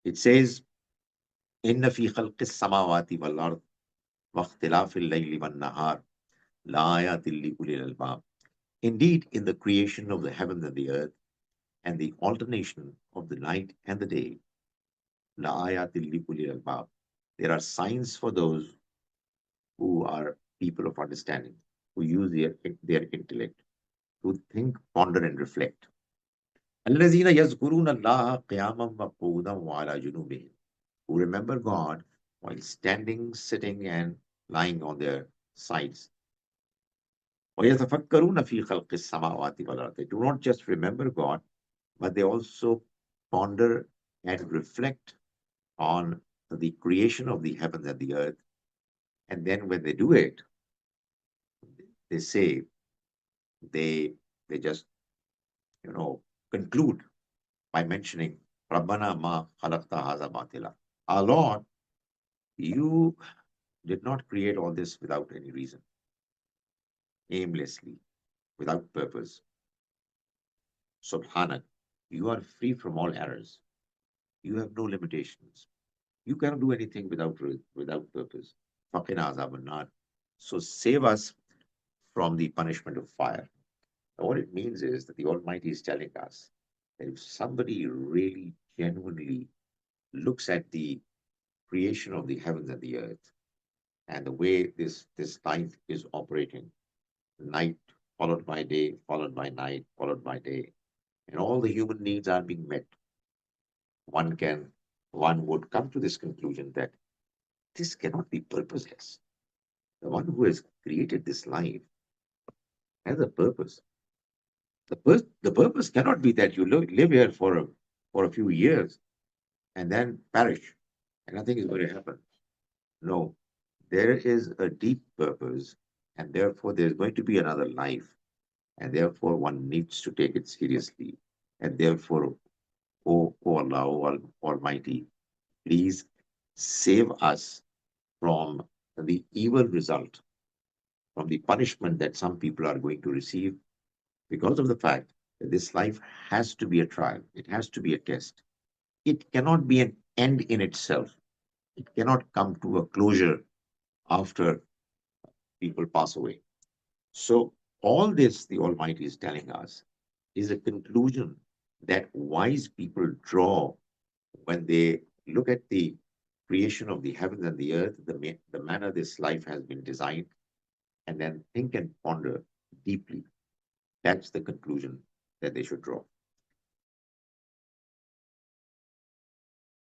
It says, "Inna fi khalqis samawati wal ard wa ikhtilafil layli wan nahar la ayatin li ulil albab." Indeed, in the creation of the heavens and the earth, and the alternation of the night and the day, la ayatin li ulil albab, there are signs for those who are people of understanding, who use their intellect, who think, ponder, and reflect. الذين يذكرون الله قياما وقعودا وعلى جنوبهم, who remember God while standing, sitting, and lying on their sides. ويتفكرون في خلق السماوات والأرض. They do not just remember God, but they also ponder and reflect on the creation of the heavens and the earth. And then when they do it, they say, they they just, conclude by mentioning, Rabbana ma khalaqta haza batila. Our Lord, you did not create all this without any reason, aimlessly, without purpose. Subhanak, you are free from all errors. You have no limitations. You cannot do anything without purpose. Faqina azaban. So save us from the punishment of fire. Now, what it means is that the Almighty is telling us that if somebody really genuinely looks at the creation of the heavens and the earth and the way this life is operating, night followed by day, followed by night, followed by day, and all the human needs are being met, one can one would come to this conclusion that this cannot be purposeless. The one who has created this life has a purpose. The purpose cannot be that you live here for a few years and then perish and nothing is going to happen. No, there is a deep purpose, and therefore there's going to be another life, and therefore one needs to take it seriously. And therefore, O Allah, Almighty, please save us from the evil result, from the punishment that some people are going to receive because of the fact that this life has to be a trial, it has to be a test. It cannot be an end in itself, it cannot come to a closure after people pass away. So, all this the Almighty is telling us is a conclusion that wise people draw when they look at the creation of the heavens and the earth, the manner this life has been designed, and then think and ponder deeply. That's the conclusion that they should draw.